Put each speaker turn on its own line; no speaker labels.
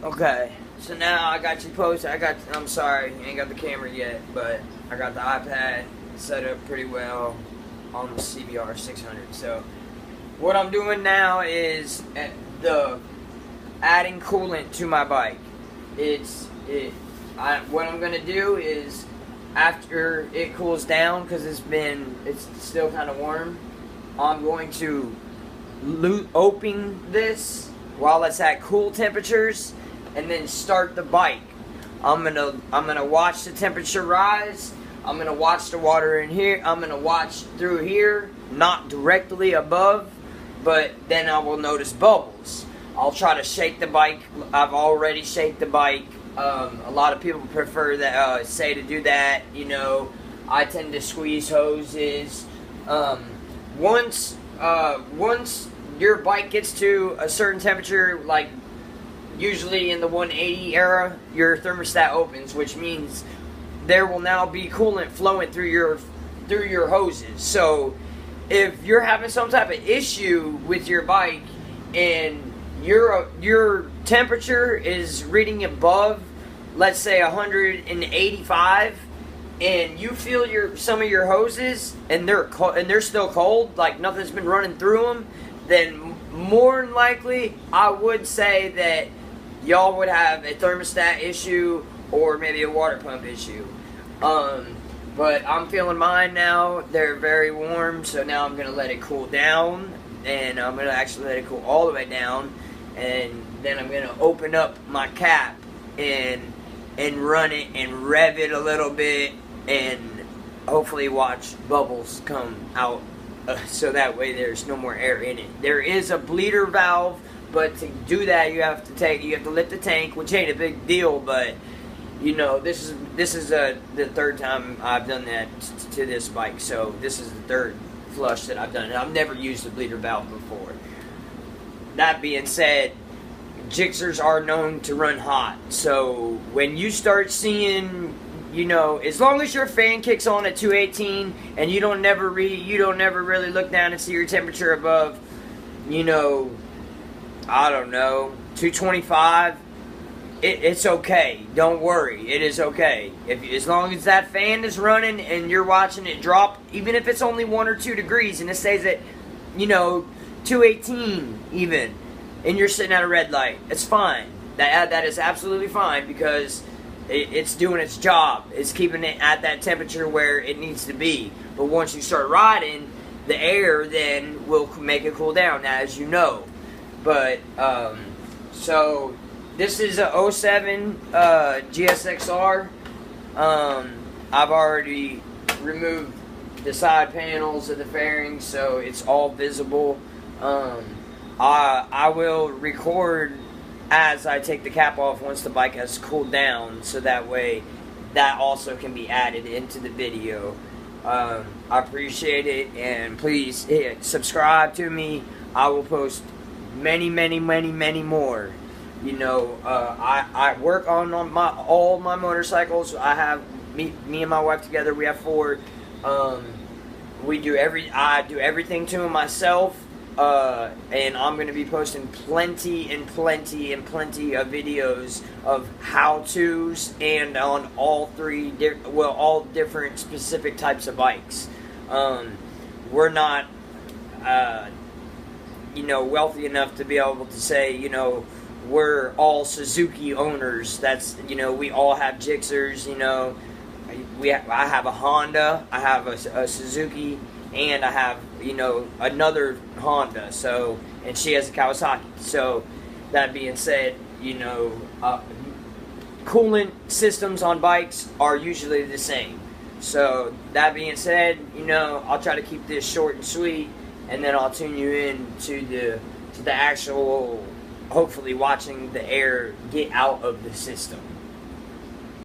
Okay, so now I got you posted. I'm sorry, I ain't got the camera yet, but I got the iPad set up pretty well on the CBR 600. So what I'm doing now is adding coolant to my bike. What I'm gonna do is, after it cools down, because it's still kind of warm, I'm going to open this while it's at cool temperatures, and then start the bike. I'm gonna watch the temperature rise. I'm gonna watch the water in here. I'm gonna watch through here, not directly above, but then I will notice bubbles. I'll try to shake the bike. I've already shaked the bike. A lot of people prefer that, say to do that. You know, I tend to squeeze hoses. Once your bike gets to a certain temperature, like usually in the 180 era, your thermostat opens, which means there will now be coolant flowing through your hoses. So if you're having some type of issue with your bike and your temperature is reading above, let's say 185, and you feel some of your hoses and they're still cold, like nothing's been running through them, then more than likely I would say that y'all would have a thermostat issue or maybe a water pump issue. But I'm feeling mine now. They're very warm, so now I'm gonna let it cool down, and I'm gonna actually let it cool all the way down, and then I'm gonna open up my cap and run it and rev it a little bit, and hopefully watch bubbles come out, so that way there's no more air in it. There is a bleeder valve, but to do that you have to lift the tank, which ain't a big deal, but you know, this is the third time I've done that to this bike, so this is the third flush that I've done, and I've never used a bleeder valve before. That being said, GSXRs are known to run hot, so when you start seeing, you know, as long as your fan kicks on at 218 and you don't never really look down and see your temperature above, you know, I don't know, 225, it's okay. Don't worry, it is okay. As long as that fan is running and you're watching it drop, even if it's only 1 or 2 degrees and it stays at, you know, 218 even, and you're sitting at a red light, it's fine. That is absolutely fine, because it's doing its job. It's keeping it at that temperature where it needs to be. But once you start riding, the air then will make it cool down, as you know. But so this is a 07 GSXR. I've already removed the side panels of the fairings, so it's all visible. I will record as I take the cap off once the bike has cooled down, so that way that also can be added into the video. I appreciate it, and please subscribe to me. I will post many more. You know, I work on all my motorcycles. I have me and my wife together. We have 4. I do everything to them myself. And I'm going to be posting plenty of videos of how-tos, and on all different specific types of bikes. We're not, you know, wealthy enough to be able to say, you know, we're all Suzuki owners. That's, you know, we all have GSXRs, you know. I have a Honda, I have a Suzuki, and I have, you know, another Honda, so, and she has a Kawasaki. So, that being said, you know, coolant systems on bikes are usually the same. So, that being said, you know, I'll try to keep this short and sweet, and then I'll tune you in to the actual, hopefully watching the air get out of the system.